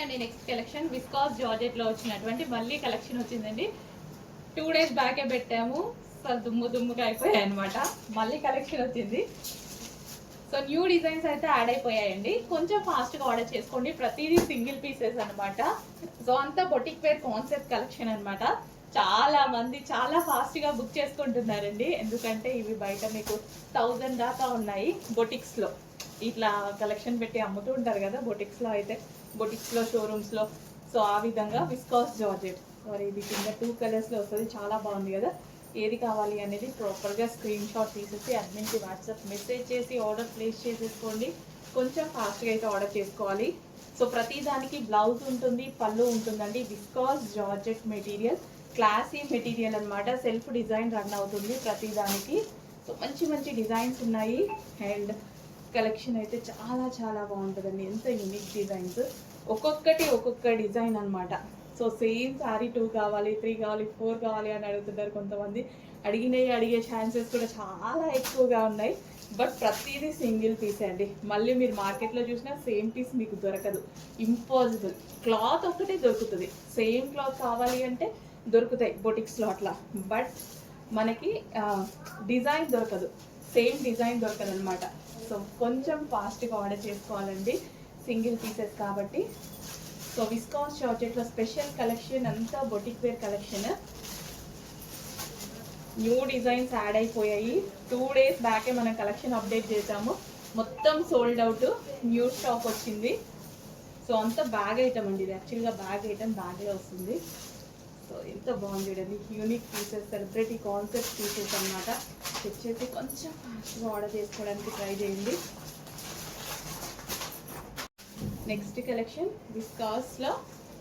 అండి next collection viscous georgette లో వచ్చినటువంటి మళ్ళీ కలెక్షన్ వచ్చిందండి. 2 days బ్యాకే పెట్టాము, దుమ్ముగా అయిపోయాయి అనమాట. మళ్ళీ కలెక్షన్ వచ్చింది. సో న్యూ డిజైన్స్ అయితే యాడ్ అయిపోయాయండి. కొంచెం ఫాస్ట్గా ఆర్డర్ చేసుకోండి. ప్రతిదీ సింగిల్ పీసెస్ అనమాట. సో అంతా బొటిక్ వేర్ కాన్సెప్ట్ కలెక్షన్ అనమాట. చాలా మంది చాలా ఫాస్ట్గా బుక్ చేసుకుంటున్నారండి. ఎందుకంటే ఇవి బయట మీకు 1000 దాకా ఉన్నాయి బొటిక్స్లో. ఇట్లా కలెక్షన్ పెట్టి అమ్ముతూ ఉంటారు కదా బొటిక్స్లో, అయితే బొటిక్స్లో షోరూమ్స్లో. సో ఆ విధంగా విస్కాస్ జార్జెట్. మరి ఇది కింద 2 కలర్స్లో వస్తుంది. చాలా బాగుంది కదా. ఏది కావాలి అనేది ప్రాపర్గా స్క్రీన్ షాట్ తీసేసి అడ్మిన్కి వాట్సాప్ మెసేజ్ చేసి ఆర్డర్ ప్లేస్ చేసేసుకోండి. కొంచెం ఫాస్ట్గా అయితే ఆర్డర్ చేసుకోవాలి. సో ప్రతి దానికి బ్లౌజ్ ఉంటుంది, పళ్ళు ఉంటుందండి. Viscous georgette material, classy material అనమాట. సెల్ఫ్ డిజైన్ రన్ అవుతుంది ప్రతి దానికి. సో మంచి మంచి డిజైన్స్ ఉన్నాయి. అండ్ కలెక్షన్ అయితే చాలా బాగుంటుందండి. ఎంత యూనిక్ డిజైన్స్, ఒక్కొక్కటి ఒక్కొక్క డిజైన్ అనమాట. సో సేమ్ శారీ 2 కావాలి, 3 కావాలి, 4 కావాలి అని అడుగుతున్నారు కొంతమంది. అడిగే ఛాన్సెస్ కూడా చాలా ఎక్కువగా ఉన్నాయి. బట్ ప్రతిదీ సింగిల్ పీస్ అండి. మళ్ళీ మీరు మార్కెట్లో చూసినా సేమ్ పీస్ మీకు దొరకదు, ఇంపాసిబుల్. క్లాత్ ఒకటే దొరుకుతుంది. సేమ్ క్లాత్ కావాలి అంటే దొరుకుతాయి బొటిక్స్లో అట్లా. బట్ మనకి డిజైన్ దొరకదు, సేమ్ డిజైన్ దొరకదు అనమాట. సో కొంచెం ఫాస్ట్గా ఆర్డర్ చేసుకోవాలండి, సింగిల్ పీసెస్ కాబట్టి. సో విస్కాస్ జార్జెట్లో స్పెషల్ కలెక్షన్ అంతా boutique wear collection. New designs add అయిపోయాయి. 2 days బ్యాకే మనం కలెక్షన్ అప్డేట్ చేసాము. మొత్తం సోల్డ్ అవుట్, న్యూ స్టాక్ వచ్చింది. సో అంతా బ్యాగ్ ఐటమ్ అండి. ఇది యాక్చువల్గా బ్యాగ్ ఐటమ్, బ్యాగ్లో వస్తుంది. సో ఎంత బాగుంది చూడండి. Unique pieces, celebrity concept pieces అనమాట. తెచ్చేసి కొంచెం ఫాస్ట్గా ఆర్డర్ చేసుకోవడానికి ట్రై చేయండి. నెక్స్ట్ కలెక్షన్ విస్కాస్లో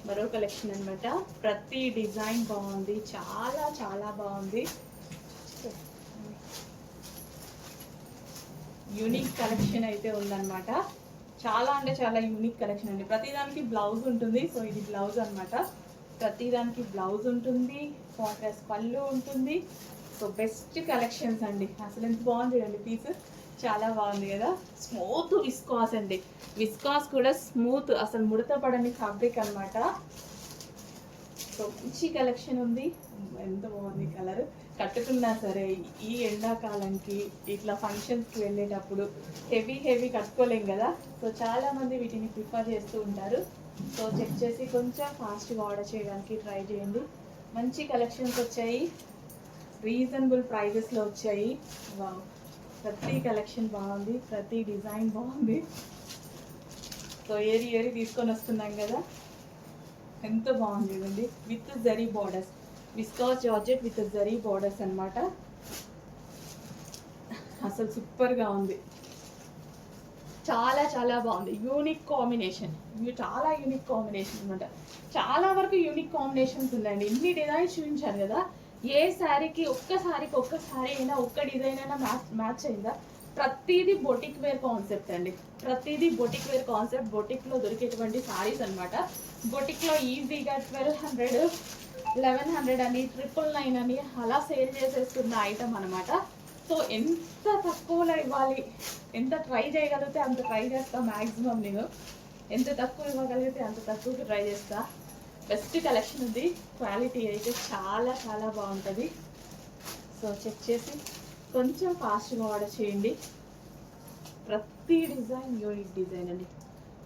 మరో కలెక్షన్ అనమాట. ప్రతి డిజైన్ బాగుంది, చాలా బాగుంది. యూనిక్ కలెక్షన్ అయితే ఉందన్నమాట. చాలా అంటే చాలా యూనిక్ కలెక్షన్ అండి. ప్రతిదానికి బ్లౌజ్ ఉంటుంది. సో ఇది బ్లౌజ్ అనమాట. ప్రతిదానికి బ్లౌజ్ ఉంటుంది, కాంట్రాస్ట్ పళ్ళు ఉంటుంది. సో బెస్ట్ కలెక్షన్స్ అండి. అసలు ఎంత బాగుంది చూడండి పీస్, చాలా బాగుంది కదా. స్మూత్ విస్కాస్ అండి. విస్కాస్ కూడా స్మూత్, అసలు ముడత పడని ఫ్యాబ్రిక్ అనమాట. సో మంచి కలెక్షన్ ఉంది. ఎంత బాగుంది కలర్. కట్టుకున్నా సరే ఈ ఎండాకాలంకి ఇట్లా ఫంక్షన్స్కి వెళ్ళేటప్పుడు హెవీ కట్టుకోలేం కదా. సో చాలామంది వీటిని ప్రిఫర్ చేస్తూ ఉంటారు. సో చెక్ చేసి కొంచెం ఫాస్ట్గా ఆర్డర్ చేయడానికి ట్రై చేయండి. మంచి కలెక్షన్స్ వచ్చాయి, రీజనబుల్ ప్రైజెస్లో వచ్చాయి. ప్రతి కలెక్షన్ బాగుంది, ప్రతి డిజైన్ బాగుంది. సో ఏరి తీసుకొని వస్తున్నాం కదా. ఎంత బాగుంది చూడండి. With zari borders, viscous georgette with zari borders అనమాట. అసలు సూపర్గా ఉంది. చాలా బాగుంది. యూనిక్ కాంబినేషన్, చాలా యూనిక్ కాంబినేషన్ అనమాట. చాలా వరకు యూనిక్ కాంబినేషన్స్ ఉన్నాయండి. ఇన్ని డిజైన్స్ చూపించాను కదా. ఏ శారీకి ఒక్కసారి అయినా ఒక్క డిజైన్ అయినా మ్యాచ్ అయిందా? ప్రతిదీ బొటిక్ వేర్ కాన్సెప్ట్ అండి. ప్రతిదీ బొటిక్ వేర్ కాన్సెప్ట్. బొటిక్లో దొరికేటువంటి శారీస్ అనమాట. బొటిక్లో ఈజీగా 1200, 1100 అని, 999 అని అలా సేల్ చేసేస్తున్న ఐటమ్ అనమాట. సో ఎంత తక్కువలో ఇవ్వాలి, ఎంత ట్రై చేయగలిగితే అంత ట్రై చేస్తా. మ్యాక్సిమం నేను ఎంత తక్కువ ఇవ్వగలిగితే అంత తక్కువకి ట్రై చేస్తా. బెస్ట్ కలెక్షన్ ఉంది. క్వాలిటీ అయితే చాలా బాగుంటుంది. సో చెక్ చేసి కొంచెం ఫాస్ట్గా ఆర్డర్ చేయండి. ప్రతి డిజైన్ యూనిక్ డిజైన్ అండి.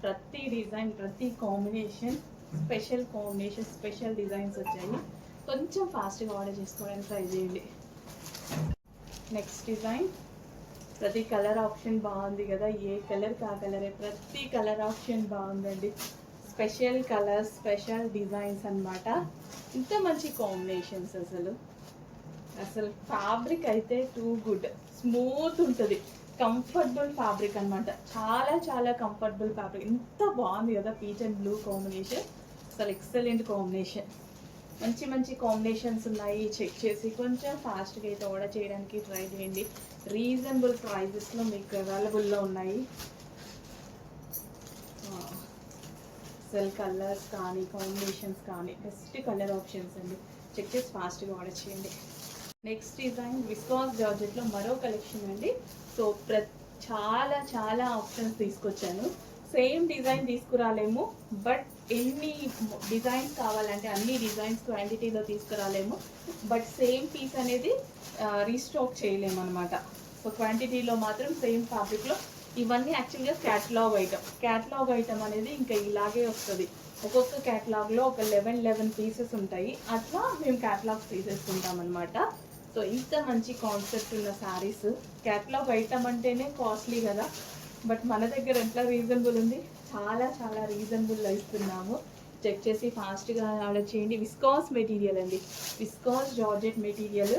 ప్రతి డిజైన్, ప్రతి combination special combination, special designs వచ్చాయి. కొంచెం ఫాస్ట్గా ఆర్డర్ చేసుకోవడానికి ట్రై చేయండి. Next design. ప్రతి కలర్ ఆప్షన్ బాగుంది కదా. ఏ కలర్ కా కలరే, ప్రతి కలర్ ఆప్షన్ బాగుందండి. స్పెషల్ కలర్స్, స్పెషల్ డిజైన్స్ అనమాట. ఇంత మంచి కాంబినేషన్స్. అసలు ఫ్యాబ్రిక్ అయితే టూ గుడ్, స్మూత్ ఉంటుంది. కంఫర్టబుల్ ఫ్యాబ్రిక్ అనమాట. చాలా కంఫర్టబుల్ ఫ్యాబ్రిక్. ఎంత బాగుంది కదా. పీచ్ అండ్ బ్లూ కాంబినేషన్, అసలు ఎక్సలెంట్ కాంబినేషన్. మంచి కాంబినేషన్స్ ఉన్నాయి. చెక్ చేసి కొంచెం ఫాస్ట్గా అయితే ఆర్డర్ చేయడానికి ట్రై చేయండి. రీజనబుల్ ప్రైజెస్లో మీకు అవైలబుల్లో ఉన్నాయి. సెల్ కలర్స్ కానీ, కాంబినేషన్స్ కానీ బెస్ట్ కలర్ ఆప్షన్స్ అండి. చెక్ చేసి ఫాస్ట్గా ఆర్డర్ చేయండి. నెక్స్ట్ డిజైన్ విస్కాస్ జార్జెట్లో మరో కలెక్షన్ అండి. సో చాలా ఆప్షన్స్ తీసుకొచ్చాను. సేమ్ డిజైన్ తీసుకురాలేము, బట్ ఎన్ని డిజైన్స్ కావాలంటే అన్ని డిజైన్స్ క్వాంటిటీలో తీసుకురాలేము, బట్ సేమ్ పీస్ అనేది రీస్టాక్ చేయలేము అనమాట. సో క్వాంటిటీలో మాత్రం సేమ్ ఫ్యాబ్రిక్లో ఇవన్నీ యాక్చువల్గా క్యాటలాగ్ ఐటమ్ అనేది ఇంకా ఇలాగే వస్తుంది. ఒక్కొక్క క్యాటలాగ్లో ఒక 11 పీసెస్ ఉంటాయి. అట్లా మేము క్యాటలాగ్ తీసేసుకుంటాం అనమాట. సో ఇంత మంచి కాన్సెప్ట్ ఉన్న శారీస్, క్యాటలాగ్ ఐటమ్ అంటేనే కాస్ట్లీ కదా, బట్ మన దగ్గర ఎంత రీజనబుల్ ఉంది, చాలా చాలా రీజనబుల్లో ఇస్తున్నాము. చెక్ చేసి ఫాస్ట్గా ఆర్డర్ చేయండి. విస్కాస్ మెటీరియల్ అండి, విస్కాస్ జార్జెట్ మెటీరియల్.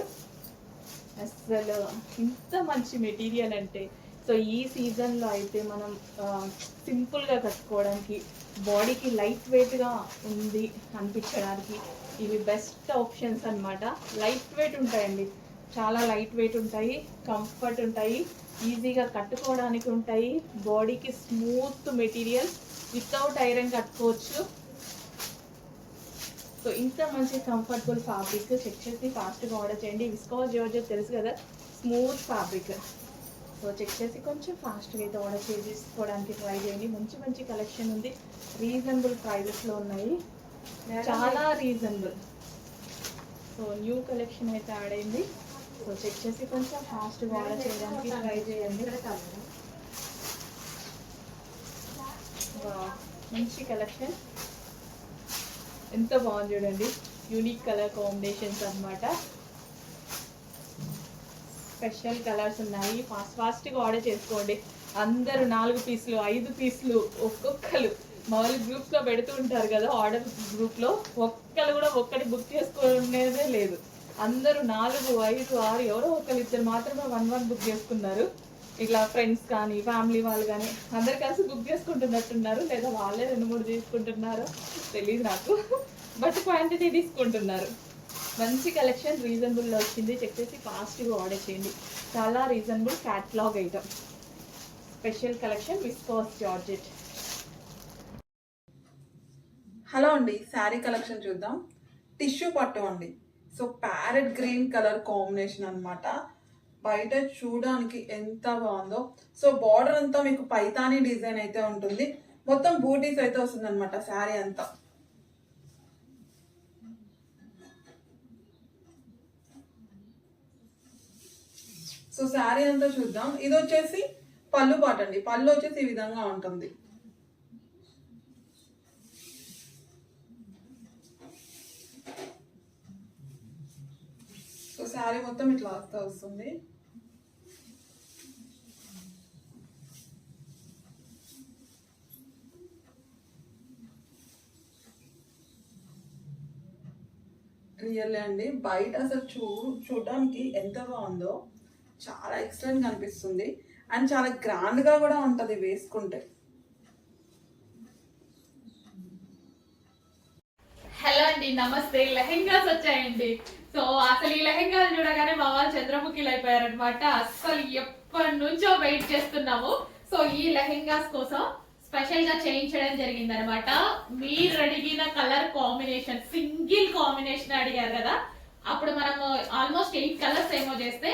అసలు ఇంత మంచి మెటీరియల్ అంటే, సో ఈ సీజన్లో అయితే మనం సింపుల్గా కట్టుకోవడానికి, బాడీకి లైట్ వెయిట్గా ఉంది అనిపించడానికి ఇవి బెస్ట్ ఆప్షన్స్ అనమాట. లైట్ వెయిట్ ఉంటాయండి, చాలా లైట్ వెయిట్ ఉంటాయి, కంఫర్ట్ ఉంటాయి, ఈజీగా కట్టుకోవడానికి ఉంటాయి. బాడీకి స్మూత్ మెటీరియల్, వితౌట్ ఐరన్ కట్టుకోవచ్చు. సో ఇంత మంచి కంఫర్టబుల్ ఫ్యాబ్రిక్ చెక్ చేసి ఫాస్ట్గా ఆర్డర్ చేయండి. విస్కాస్ జార్జెట్ తెలుసు కదా, స్మూత్ ఫ్యాబ్రిక్. సో చెక్ చేసి కొంచెం ఫాస్ట్గా అయితే ఆర్డర్ చేసుకోవడానికి ట్రై చేయండి. మంచి మంచి కలెక్షన్ ఉంది, రీజనబుల్ ప్రైజెస్లో ఉన్నాయి, చాలా రీజనబుల్. సో న్యూ కలెక్షన్ అయితే యాడ్ అయింది. సో చెక్ చేసి కొంచెం ఫాస్ట్గా ఆర్డర్ చేయడానికి ట్రై చేయండి. మంచి కలెక్షన్, ఎంత బాగుంది చూడండి, యూనిక్ కలర్ కాంబినేషన్స్ అన్నమాట. స్పెషల్ కలర్స్ ఉన్నాయి. ఫాస్ట్గా ఆర్డర్ చేసుకోండి. అందరూ 4 పీసులు 5 పీసులు ఒక్కొక్కరు మామూలు గ్రూప్స్లో పెడుతూ ఉంటారు కదా, ఆర్డర్ గ్రూప్లో ఒక్కరు కూడా ఒక్కటి బుక్ చేసుకునేదే లేదు. అందరూ 4, 5, 6 ఎవరో ఒకరు ఇద్దరు మాత్రమే 1 బుక్ చేసుకున్నారు. ఇట్లా ఫ్రెండ్స్ కానీ ఫ్యామిలీ వాళ్ళు కానీ అందరు కలిసి బుక్ చేసుకుంటున్నట్టున్నారు, లేదా వాళ్ళే 2-3 తీసుకుంటున్నారో తెలియదు నాకు, బట్ క్వాంటిటీ తీసుకుంటున్నారు. మంచి కలెక్షన్ రీజనబుల్లో వచ్చింది. చెక్ చేసి ఫాస్ట్గా ఆర్డర్ చేయండి. చాలా reasonable catalogue item, special collection viscous georgette. Hello అండి, శారీ కలెక్షన్ చూద్దాం. టిష్యూ పట్టు అండి. So parrot green colour combination అనమాట. బయట చూడడానికి ఎంత బాగుందో. సో బార్డర్ అంతా మీకు పైతానీ డిజైన్ అయితే ఉంటుంది, మొత్తం బూటీస్ అయితే వస్తుంది అనమాట శారీ అంతా. సో శారీ అంతా చూద్దాం. ఇది వచ్చేసి పళ్ళు పాట అండి. పళ్ళు వచ్చేసి ఈ విధంగా ఉంటుంది. సో శారీ మొత్తం ఇట్లా వస్తుంది. రియల్లీ అండి, బయట అసలు చూడడానికి ఎంత బాగుందో, చాలా ఎక్సలెంట్ కనిపిస్తుంది అండ్ చాలా గ్రాండ్ గా కూడా ఉంటది వేసుకుంటే. హలో అండి, నమస్తే. లెహెంగాస్ వచ్చాయండి. సో అసలు ఈ లెహెంగాలు చూడగానే మా వాళ్ళు చంద్రముఖిలు అయిపోయారనమాట. అసలు ఎప్పటి నుంచో వెయిట్ చేస్తున్నాము. సో ఈ లెహెంగాస్ కోసం స్పెషల్ గా చేయించడం జరిగింది అనమాట. మీరు అడిగిన కలర్ కాంబినేషన్, సింగిల్ కాంబినేషన్ అడిగారు కదా, అప్పుడు మనము ఆల్మోస్ట్ 8 కలర్స్ ఏమో చేస్తే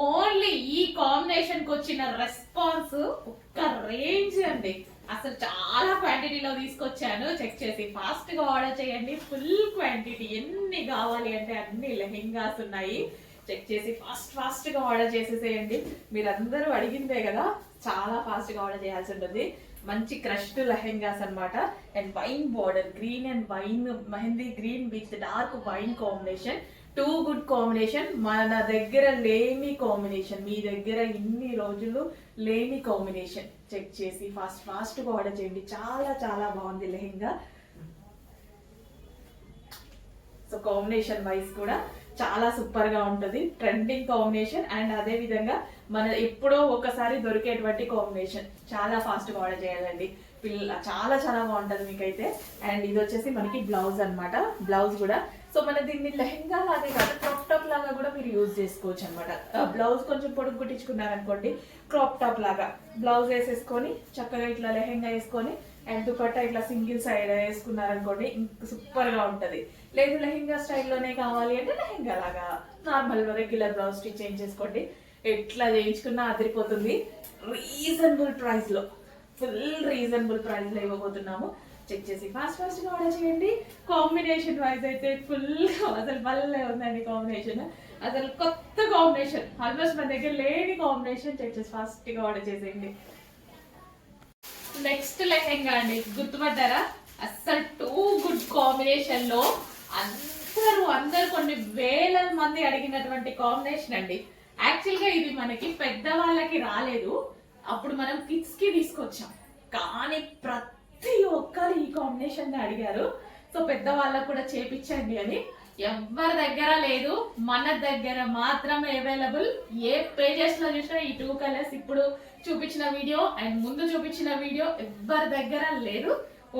ఓన్లీ ఈ కాంబినేషన్ కి వచ్చిన రెస్పాన్స్ ఒక్క రేంజ్ అండి. అసలు చాలా క్వాంటిటీలో తీసుకొచ్చాను. చెక్ చేసి ఫాస్ట్ గా ఆర్డర్ చేయండి. ఫుల్ క్వాంటిటీ, ఎన్ని కావాలి అంటే అన్ని లెహెంగాస్ ఉన్నాయి. చెక్ చేసి ఫాస్ట్ గా ఆర్డర్ చేసేసేయండి. మీరందరూ అడిగిందే కదా, చాలా ఫాస్ట్ గా ఆర్డర్ చేయాల్సి ఉంటుంది. మంచి క్రష్డ్ లెహెంగాస్ అన్నమాట. And wine border, green and wine, mehndi green with dark wine combination. 2 good combination. మన దగ్గర లేని కాంబినేషన్, మీ దగ్గర ఇన్ని రోజులు లేని కాంబినేషన్. చెక్ చేసి ఫాస్ట్ గా ఆర్డర్ చేయండి. చాలా చాలా బాగుంది లెహెంగా. సో కాంబినేషన్ వైజ్ కూడా చాలా సూపర్ గా ఉంటది. ట్రెండింగ్ కాంబినేషన్ అండ్ అదే విధంగా మన ఎప్పుడో ఒకసారి దొరికేటువంటి కాంబినేషన్. చాలా ఫాస్ట్ గా ఆర్డర్ చేయాలండి. చాలా చాలా బాగుంటది మీకైతే. అండ్ ఇది వచ్చేసి మనకి బ్లౌజ్ అన్నమాట. బ్లౌజ్ కూడా సో మన దీన్ని లెహెంగా లాగే కాదు, క్రాప్ టాప్ లాగా కూడా మీరు యూజ్ చేసుకోవచ్చు అనమాట. బ్లౌజ్ కొంచెం పొడుగు కుట్టించుకున్నారనుకోండి, క్రాప్ టాప్ లాగా బ్లౌజ్ వేసేసుకొని చక్కగా ఇట్లా లెహెంగా వేసుకొని అండ్ దుపట్టా ఇట్లా సింగిల్ సైడ్ వేసుకున్నారనుకోండి, సూపర్ గా ఉంటది. లేదు లెహెంగా స్టైల్లోనే కావాలి అంటే లెహెంగా లాగా నార్మల్ రెగ్యులర్ బ్లౌజ్ స్టిచ్ చేయించేసుకోండి. ఎట్లా చేయించుకున్నా అదిరిపోతుంది. రీజనబుల్ ప్రైస్ లో, ఫుల్ రీజనబుల్ ప్రైస్ లో ఇవ్వబోతున్నాము. చెక్ చేసి ఫాస్ట్ గా ఆర్డర్ చేయండి. కాంబినేషన్ వైజ్ అయితే ఫుల్ అసలు భలే ఉందండి కాంబినేషన్. అసలు కొత్త కాంబినేషన్, ఆల్మోస్ట్ మన దగ్గర లేని కాంబినేషన్. చెక్ చేసి ఫాస్ట్ గా ఆర్డర్ చేసేయండి. నెక్స్ట్ లెహెంగా అండి, గుర్తుపట్టారా? అస్సలు టూ గుడ్ కాంబినేషన్ లో అందరూ కొన్ని వేల మంది అడిగినటువంటి కాంబినేషన్ అండి. యాక్చువల్ గా ఇది మనకి పెద్దవాళ్ళకి రాలేదు, అప్పుడు మనం కిడ్స్ కి తీసుకొచ్చాం. కానీ ప్రతి ఒక్కరు ఈ కాంబినేషన్ అడిగారు. సో పెద్దవాళ్ళకు కూడా చేపించండి అని. ఎవరి దగ్గర లేదు, మన దగ్గర మాత్రమే అవైలబుల్. ఏ పేజెస్ లో చూసినా ఈ 2 కలర్స్ ఇప్పుడు చూపించిన వీడియో అండ్ ముందు చూపించిన వీడియో ఎవరి దగ్గర లేదు,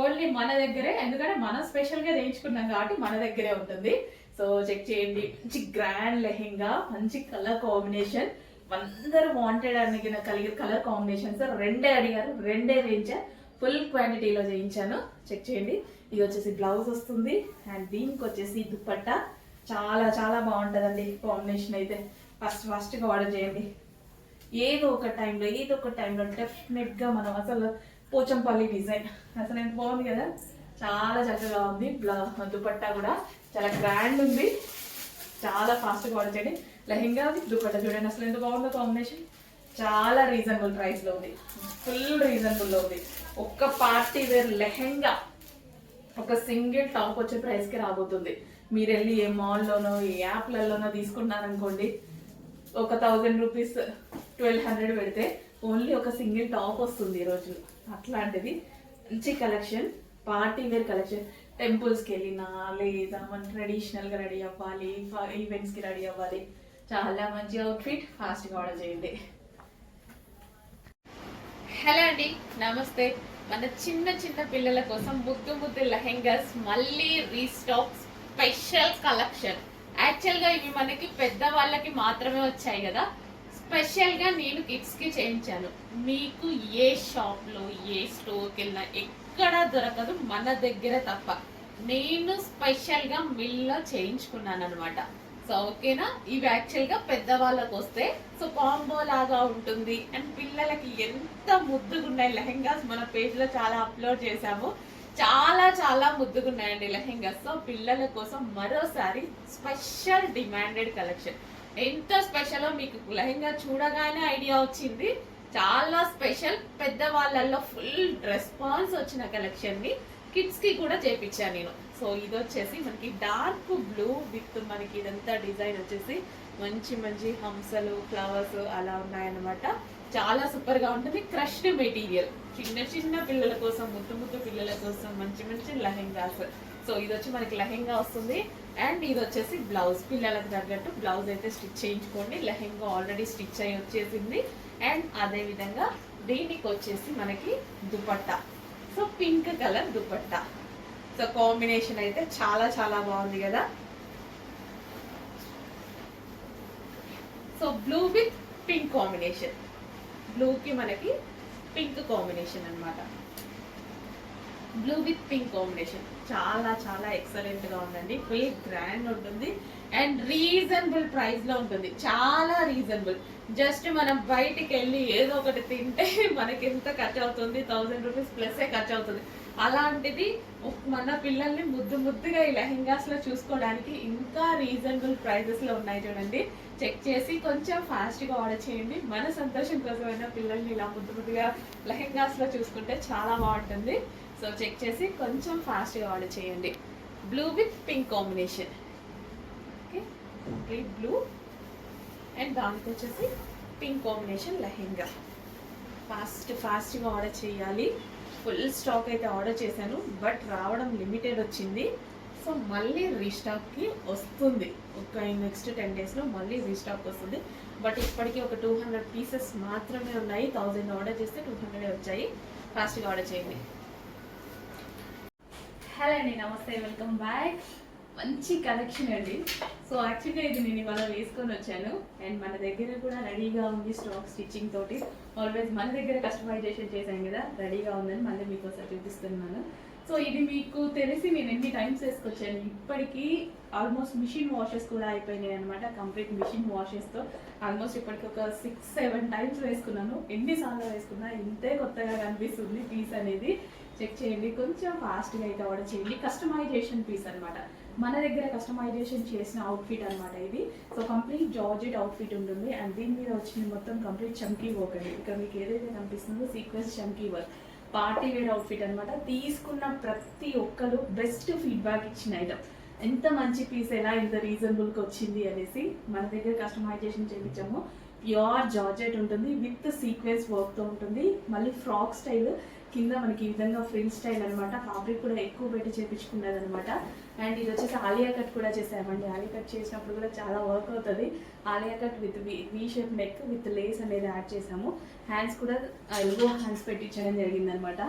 ఓన్లీ మన దగ్గరే. ఎందుకంటే మనం స్పెషల్ గా చేయించుకున్నాం కాబట్టి మన దగ్గరే ఉంటుంది. సో చెక్ చేయండి. మంచి గ్రాండ్ లెహెంగా, మంచి కలర్ కాంబినేషన్. అందరూ వాంటెడ్ అడిగిన కలిగే కలర్ కాంబినేషన్స్. 2 అడిగారు, 2 చేయించాను. ఫుల్ క్వాంటిటీలో చేయించాను. చెక్ చేయండి. ఇది వచ్చేసి బ్లౌజ్ వస్తుంది అండ్ దీనికి వచ్చేసి దుపట్టా. చాలా బాగుంటుందండి కాంబినేషన్ అయితే. ఫాస్ట్ గా ఆర్డర్ చేయండి. ఏదో ఒక టైంలో డెఫినెట్ గా మనం అసలు పోచంపల్లి డిజైన్ అసలు ఎంత బాగుంది కదా, చాలా చక్కగా ఉంది. దుపట్టా కూడా చాలా గ్రాండ్ ఉంది. చాలా ఫాస్ట్ గా ఆర్డర్ చేయండి. లెహెంగా దుపట్టా చూడండి అసలు ఎంత బాగుందో కాంబినేషన్. చాలా రీజనబుల్ ప్రైస్ లో ఉంది, ఫుల్ రీజనబుల్ లో ఉంది. ఒక్క పార్టీ వేర్ లెహెంగా ఒక సింగిల్ టాప్ వచ్చే ప్రైస్ కి రాబోతుంది. మీరు వెళ్ళి ఏ మాల్లోనో ఏ యాప్లలోనో తీసుకున్నారనుకోండి, ఒక 1000 రూపీస్ 1200 పెడితే ఓన్లీ ఒక సింగిల్ టాప్ వస్తుంది ఈ రోజు. అట్లాంటిది మంచి కలెక్షన్, పార్టీ వేర్ కలెక్షన్. టెంపుల్స్కి వెళ్ళినా లేదా మన ట్రెడిషనల్గా రెడీ అవ్వాలి, ఈవెంట్స్కి రెడీ అవ్వాలి, చాలా మంచి అవుట్ఫిట్. ఫాస్ట్గా ఆర్డర్ చేయండి. హలో అండి, నమస్తే. మన చిన్న పిల్లల కోసం ముద్దు లెహెంగాస్ మళ్ళీ రీస్టాక్, స్పెషల్ కలెక్షన్. యాక్చువల్గా ఇవి మనకి పెద్దవాళ్ళకి మాత్రమే వచ్చాయి కదా, స్పెషల్గా నేను కిడ్స్కి చేయించాను. మీకు ఏ షాప్లో ఏ స్టోర్కి వెళ్ళినా ఎక్కడ దొరకదు, మన దగ్గర తప్ప. నేను స్పెషల్గా మిల్లో చేయించుకున్నాను అనమాట. సో ఓకేనా. ఇవి యాక్చువల్గా పెద్దవాళ్ళకు వస్తే సో కాంబో లాగా ఉంటుంది. అండ్ పిల్లలకి ఎంత ముద్దుగున్నాయి లెహెంగాస్, మన పేజ్లో చాలా అప్లోడ్ చేసాము. చాలా ముద్దుగున్నాయండి లెహెంగాస్. సో పిల్లల కోసం మరోసారి స్పెషల్ డిమాండెడ్ కలెక్షన్. ఎంత స్పెషల్ మీకు లెహెంగా చూడగానే ఐడియా వచ్చింది. చాలా స్పెషల్, పెద్దవాళ్ళల్లో ఫుల్ రెస్పాన్స్ వచ్చిన కలెక్షన్ ని కిడ్స్ కి కూడా చేపించాను నేను. సో ఇది వచ్చేసి మనకి డార్క్ బ్లూ విత్ మనకి ఇదంతా డిజైన్ వచ్చేసి మంచి హంసలు, ఫ్లవర్స్ అలా ఉన్నాయన్నమాట. చాలా సూపర్ గా ఉంటుంది. క్రష్డ్ మెటీరియల్, చిన్న పిల్లల కోసం, ముద్దు పిల్లల కోసం మంచి లెహెంగాస్. సో ఇది వచ్చి మనకి లెహెంగా వస్తుంది అండ్ ఇది వచ్చేసి బ్లౌజ్. పిల్లలకు తగ్గట్టు బ్లౌజ్ అయితే స్టిచ్ చేయించుకోండి. లెహెంగా ఆల్రెడీ స్టిచ్ అయ్యి వచ్చేసింది. అండ్ అదే విధంగా దీనికి వచ్చేసి మనకి dupatta. So pink colour dupatta. So combination అయితే చాలా బాగుంది కదా. So blue with pink combination, బ్లూకి మనకి పింక్ కాంబినేషన్ అన్నమాట. బ్లూ విత్ పింక్ కాంబినేషన్ చాలా ఎక్సలెంట్ గా ఉందండి. ఫుల్ గ్రాండ్ ఉంటుంది అండ్ రీజనబుల్ ప్రైస్ లో ఉంటుంది. చాలా రీజనబుల్. జస్ట్ మనం బయటికి వెళ్ళి ఏదో ఒకటి తింటే మనకి ఎంత ఖర్చు అవుతుంది, 1000 రూపీస్ ప్లస్ ఖర్చు అవుతుంది. అలాంటిది మన పిల్లల్ని ముద్దుగా ఈ లెహెంగాస్ లో చూసుకోవడానికి ఇంకా రీజనబుల్ ప్రైజెస్ లో ఉన్నాయి చూడండి. చెక్ చేసి కొంచెం ఫాస్ట్ గా ఆర్డర్ చేయండి. మన సంతోషం కోసమైనా పిల్లల్ని ఇలా ముద్దుగా లెహెంగాస్ లో చూసుకుంటే చాలా బాగుంటుంది. సో చెక్ చేసి కొంచెం ఫాస్ట్ గా ఆర్డర్ చేయండి. Blue with pink combination, okay, complete blue and దానికి వచ్చేసి పింక్ కాంబినేషన్ లెహెంగా. ఫాస్ట్ గా ఆర్డర్ చేయాలి. ఫుల్ స్టాక్ అయితే ఆర్డర్ చేశాను, బట్ రావడం లిమిటెడ్ వచ్చింది. సో మళ్ళీ రీస్టాక్కి వస్తుంది. ఒక నెక్స్ట్ 10 డేస్లో మళ్ళీ రీస్టాక్ వస్తుంది. బట్ ఇప్పటికీ ఒక 200 పీసెస్ మాత్రమే ఉన్నాయి. 1000 ఆర్డర్ చేస్తే 200 వచ్చాయి. ఫాస్ట్గా ఆర్డర్ చేయండి. హలో అండి, నమస్తే, వెల్కమ్ బ్యాక్. మంచి కలెక్షన్ అండి. సో యాక్చువల్గా ఇది నేను ఇవాళ వేసుకొని వచ్చాను అండ్ మన దగ్గర కూడా రెడీగా ఉంది స్టాక్ స్టిచ్చింగ్ తోటి. ఆల్వేస్ మన దగ్గర కస్టమైజేషన్ చేశాను కదా, రెడీగా ఉందని మళ్ళీ మీకోసం చూపిస్తున్నాను. సో ఇది మీకు తెలిసి నేను ఎన్ని టైమ్స్ వేసుకొచ్చాను. ఇప్పటికీ ఆల్మోస్ట్ మిషన్ వాషెస్ కూడా అయిపోయినాయి అనమాట. కంప్లీట్ మిషన్ వాషెస్తో ఆల్మోస్ట్ ఇప్పటికి ఒక 6-7 టైమ్స్ వేసుకున్నాను. ఎన్నిసార్లు వేసుకున్నా ఇంతే కొత్తగా కనిపిస్తుంది పీస్ అనేది. చెక్ చేయండి. కొంచెం ఫాస్ట్గా అయితే ఆర్డర్ చేయండి. కస్టమైజేషన్ పీస్ అనమాట, మన దగ్గర కస్టమైజేషన్ చేసిన అవుట్ఫిట్ అనమాట ఇది. సో కంప్లీట్ జార్జెట్ అవుట్ఫిట్ ఉంటుంది అండ్ దీని మీద వచ్చింది మొత్తం కంప్లీట్ చమ్కీ వర్క్ అండి. ఇక్కడ మీకు ఏదైతే కనిపిస్తుందో సీక్వెన్స్ చమ్కీ వర్క్, పార్టీ వేర్ అవుట్ఫిట్ అనమాట. తీసుకున్న ప్రతి ఒక్కరు బెస్ట్ ఫీడ్బ్యాక్ ఇచ్చిన ఐటమ్. ఎంత మంచి పీస్, ఎలా ఇంత రీజనబుల్గా వచ్చింది అనేసి మన దగ్గర కస్టమైజేషన్ చేయించాము. ప్యూర్ జార్జెట్ ఉంటుంది విత్ సీక్వెన్స్ వర్క్తో ఉంటుంది. మళ్ళీ ఫ్రాక్ స్టైల్ కింద మనకి ఈ విధంగా ఫ్రిల్ స్టైల్ అనమాట. ఫ్యాబ్రిక్ కూడా ఎక్కువ పెట్టి చేయించుకున్నది అనమాట. అండ్ ఇది వచ్చేసి ఆలియా కట్ కూడా చేసామండి. ఆలియా కట్ చేసినప్పుడు కూడా చాలా వర్క్ అవుతుంది. Alia cut with V shape neck with lace అనేది యాడ్ చేసాము. హ్యాండ్స్ కూడా ఎల్బో హ్యాండ్స్ పెట్టించడం జరిగింది అనమాట.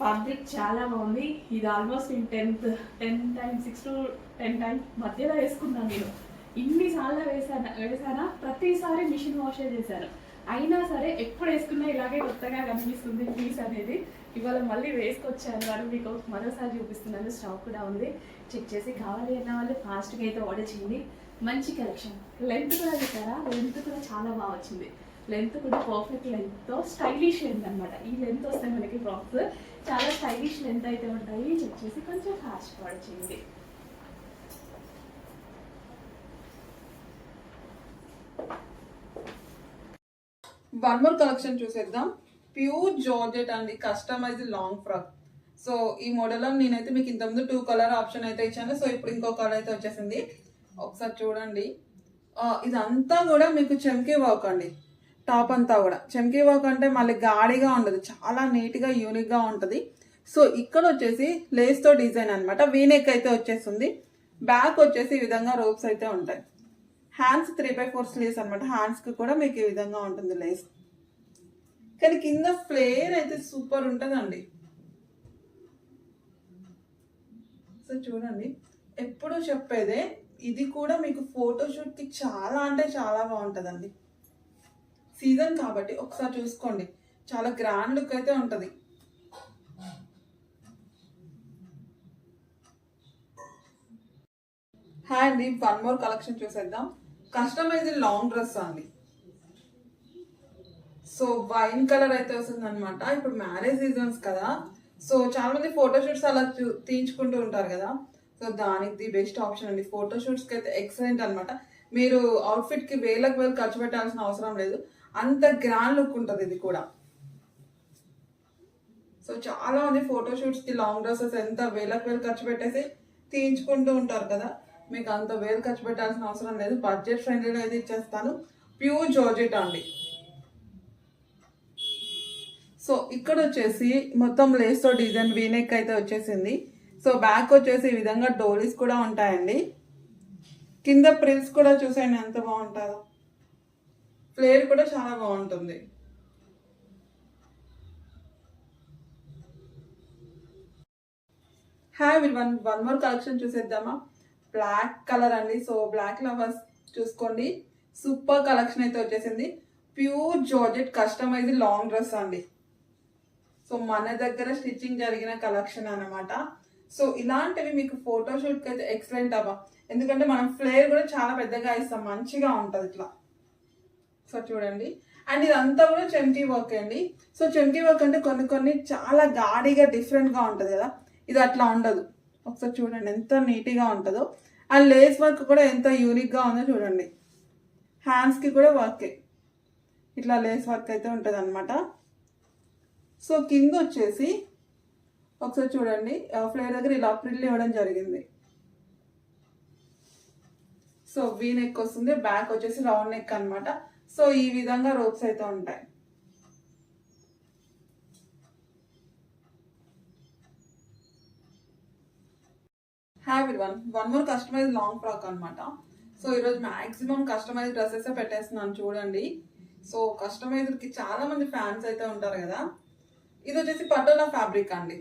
ఫ్యాబ్రిక్ చాలా బాగుంది. ఇది ఆల్మోస్ట్ నేను 10 టైమ్స్ 6 to 10 టైమ్స్ మధ్యలో వేసుకున్నాను. నేను ఇన్నిసార్లు వేసానా ప్రతిసారి మిషన్ వాషే చేశాను. అయినా సరే ఎప్పుడు వేసుకున్నా ఇలాగే కొత్తగా కనిపిస్తుంది పీస్ అనేది. ఇవాళ మళ్ళీ వేసుకొచ్చాను అని మీకు మరోసారి చూపిస్తున్నాను. స్టాక్ కూడా ఉంది, చెక్ చేసి కావాలి అన్న వాళ్ళు ఫాస్ట్గా అయితే ఆర్డర్ చేయండి. మంచి కలెక్షన్. లెంత్ కూడా చూసారా, లెంత్ కూడా చాలా బాగా వచ్చింది. లెంత్ కూడా పర్ఫెక్ట్ లెంత్తో స్టైలిష్ లెంత్ అనమాట. ఈ లెంత్ వస్తే మనకి ఫ్రాక్స్ చాలా స్టైలిష్ లెంత్ అయితే ఉంటాయి. చెక్ చేసి కొంచెం ఫాస్ట్ ఆర్డర్ చేయండి. వన్ మోర్ కలెక్షన్ చూసేద్దాం. ప్యూర్ జార్జెట్ అండి, కస్టమైజ్ లాంగ్ ఫ్రాక్. సో ఈ మోడల్లో నేనైతే మీకు ఇంతకుముందు 2 కలర్ ఆప్షన్ అయితే ఇచ్చాను. సో ఇప్పుడు ఇంకో కలర్ అయితే వచ్చేసింది. ఒకసారి చూడండి. ఇదంతా కూడా మీకు చెమ్కీ వర్క్ అండి. టాప్ అంతా కూడా చెమ్కీ వర్క్ అంటే మళ్ళీ గాడిగా ఉండదు, చాలా నీట్గా యూనిక్గా ఉంటుంది. సో ఇక్కడ వచ్చేసి లేస్తో డిజైన్ అనమాట. వీనెక్ అయితే వచ్చేస్తుంది. బ్యాక్ వచ్చేసి ఈ విధంగా రోప్స్ అయితే ఉంటాయి. హ్యాండ్స్ 3/4 స్లీవ్స్ అనమాట. హ్యాండ్స్కి కూడా మీకు ఈ విధంగా ఉంటుంది లేస్. కానీ కింద ఫ్లేర్ అయితే సూపర్ ఉంటుందండి. సో చూడండి, ఎప్పుడు చెప్పేదే, ఇది కూడా మీకు ఫోటోషూట్కి చాలా అంటే చాలా బాగుంటుందండి. సీజన్ కాబట్టి ఒకసారి చూసుకోండి, చాలా గ్రాండ్ లుక్ అయితే ఉంటుంది. హాయ్ అండి, వన్ మోర్ కలెక్షన్ చూసేద్దాం. కస్టమైజ్ లాంగ్ డ్రెస్ అండి. సో వైన్ కలర్ అయితే వస్తుంది అనమాట. ఇప్పుడు మ్యారేజ్ సీజన్స్ కదా, సో చాలా మంది ఫోటోషూట్స్ అలా తీయించుకుంటూ ఉంటారు కదా. సో దానికి ది బెస్ట్ ఆప్షన్ అండి. ఫోటోషూట్స్కి అయితే ఎక్సలెంట్ అనమాట. మీరు అవుట్ఫిట్కి వేలకు వేలు ఖర్చు పెట్టాల్సిన అవసరం లేదు, అంత గ్రాండ్ లుక్ ఉంటుంది ఇది కూడా. సో చాలా మంది ఫోటోషూట్స్కి లాంగ్ డ్రెస్సెస్ ఎంత వేలకు వేలు ఖర్చు పెట్టేసి తీయించుకుంటూ ఉంటారు కదా. మీకు అంత వేలు ఖర్చు పెట్టాల్సిన అవసరం లేదు, బడ్జెట్ ఫ్రెండ్లీలో అయితే ఇచ్చేస్తాను. ప్యూర్ జార్జెట్ అండి. సో ఇక్కడ వచ్చేసి మొత్తం లేస్తో డిజైన్ వీనెక్ అయితే వచ్చేసింది. సో బ్యాక్ వచ్చేసి ఈ విధంగా డోరీస్ కూడా ఉంటాయండి. కింద ప్రిల్స్ కూడా చూసాను ఎంత బాగుంటుందో. ఫ్లేర్ కూడా చాలా బాగుంటుంది. హాయ్ వన్ మోర్ కలెక్షన్ చూసేద్దామా. బ్లాక్ కలర్ అండి. సో బ్లాక్ లవర్స్ చూసుకోండి, సూపర్ కలెక్షన్ అయితే వచ్చేసింది. Pure georgette customise long dress అండి. సో మన దగ్గర స్టిచ్చింగ్ జరిగిన కలెక్షన్ అనమాట. సో ఇలాంటివి మీకు ఫోటోషూట్కి అయితే ఎక్సలెంట్ అవ్వ, ఎందుకంటే మనం ఫ్లేర్ కూడా చాలా పెద్దగా ఇస్తాం, మంచిగా ఉంటుంది ఇట్లా. సో చూడండి, అండ్ ఇదంతా కూడా చెమ్కీ వర్క్ అండి. సో చెమ్కీ వర్క్ అంటే కొన్ని చాలా గాడిగా డిఫరెంట్గా ఉంటుంది కదా, ఇది అట్లా ఉండదు. ఒకసారి చూడండి ఎంత నీట్గా ఉంటుందో. అండ్ లేస్ వర్క్ కూడా ఎంత యూనిక్గా ఉందో చూడండి. హ్యాండ్స్కి కూడా వర్కే, ఇట్లా లేస్ వర్క్ అయితే ఉంటుంది అనమాట. సో కింద వచ్చేసి ఒకసారి చూడండి, ఫ్లేర్ దగ్గర ఇలా ప్రిల్ ఇవ్వడం జరిగింది. సో వీ నెక్ వస్తుంది, బ్యాక్ వచ్చేసి రౌండ్ నెక్ అనమాట. సో ఈ విధంగా రోప్స్ అయితే ఉంటాయి. Have one more customise long frock అనమాట. సో ఈరోజు మ్యాక్సిమం కస్టమైజ్ డ్రెస్సెస్ పెట్టేస్తున్నాను చూడండి. సో కస్టమైజ్కి చాలా మంది ఫ్యాన్స్ అయితే ఉంటారు కదా. ఇది వచ్చేసి పటోలా ఫ్యాబ్రిక్ అండి.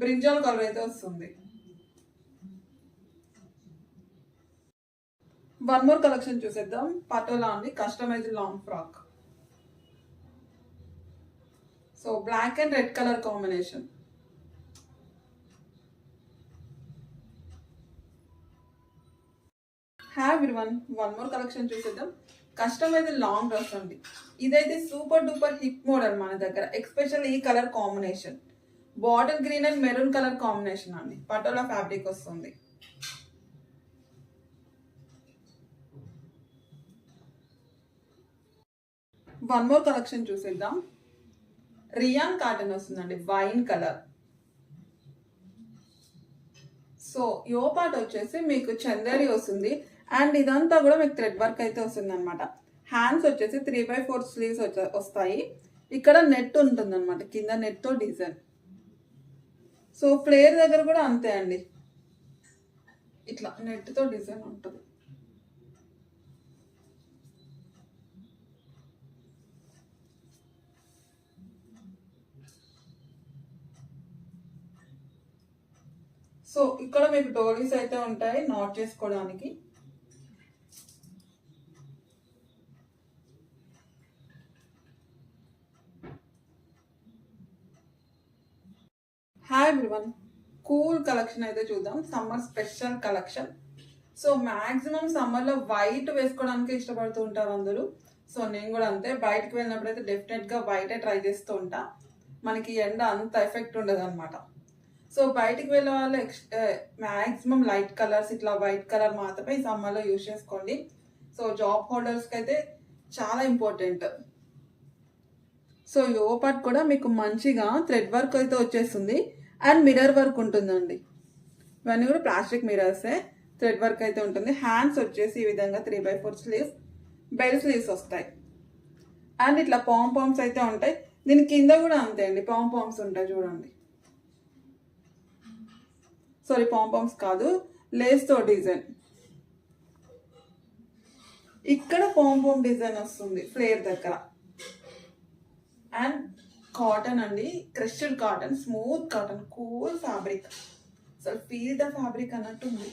బ్రింజాల్ కలర్ అయితే వస్తుంది. వన్ మోర్ కలెక్షన్ చూసేద్దాం. పటోలా అండి, customise long frock. So black and red colour combination. Have one more collection చూసేద్దాం. కస్టమైజ్ లాంగ్ డ్రెస్ అండి. ఇదైతే సూపర్ డూపర్ హిట్ మోడల్ మన దగ్గర, ఎక్స్పెషల్ ఈ colour combination bottle green and maroon colour combination అండి. Patola fabric వస్తుంది. వన్ మోర్ కలెక్షన్ చూసేద్దాం. Rayon cotton వస్తుందండి, వైన్ కలర్. సో యో పార్ట్ వచ్చేసి మీకు చందేరి వస్తుంది అండ్ ఇదంతా కూడా మీకు థ్రెడ్ వర్క్ అయితే వస్తుంది అనమాట. హ్యాండ్స్ వచ్చేసి 3/4 స్లీవ్స్ వస్తాయి. ఇక్కడ నెట్ ఉంటుంది అనమాట, కింద నెట్తో డిజైన్. సో ఫ్లేర్ దగ్గర కూడా అంతే అండి, ఇట్లా నెట్తో డిజైన్ ఉంటుంది. సో ఇక్కడ మీకు డోరీస్ అయితే ఉంటాయి నాట్ చేసుకోవడానికి. హాయ్ ఎవ్రీవన్, కూల్ కలెక్షన్ అయితే చూద్దాం. Summer special collection. So maximum సమ్మర్లో వైట్ వేసుకోవడానికి ఇష్టపడుతూ ఉంటారు అందరూ. సో నేను కూడా అంతే, బయటకు వెళ్ళినప్పుడు అయితే డెఫినెట్గా వైటే ట్రై చేస్తూ ఉంటా. మనకి ఎండ అంత ఎఫెక్ట్ ఉండదు అనమాట. సో బయటికి వెళ్ళే వాళ్ళు మ్యాక్సిమం లైట్ కలర్స్, ఇట్లా వైట్ కలర్ మాత్రమే ఈ సమ్మర్లో యూజ్ చేసుకోండి. సో జాబ్ హోల్డర్స్కి అయితే చాలా ఇంపార్టెంట్. సో యో పార్ట్ కూడా మీకు మంచిగా థ్రెడ్ వర్క్ అయితే వచ్చేస్తుంది అండ్ మిర్రర్ వర్క్ ఉంటుందండి. ఇవన్నీ కూడా ప్లాస్టిక్ మిర్రర్సే, థ్రెడ్ వర్క్ అయితే ఉంటుంది. హ్యాండ్స్ వచ్చేసి ఈ విధంగా 3/4 స్లీవ్స్, బెల్ స్లీవ్స్ వస్తాయి అండ్ ఇట్లా పామ్స్ అయితే ఉంటాయి. దీని కింద కూడా అంతే అండి, పామ్స్ ఉంటాయి చూడండి. సారీ, పామ్స్ కాదు, లేస్తో డిజైన్. ఇక్కడ పామ్ డిజైన్ వస్తుంది ఫ్లేర్ దగ్గర. అండ్ కాటన్ అండి, crushed cotton, smooth cotton, cool fabric. అసలు ఫీల్ ద ఫ్యాబ్రిక్ అన్నట్టు ఉంది.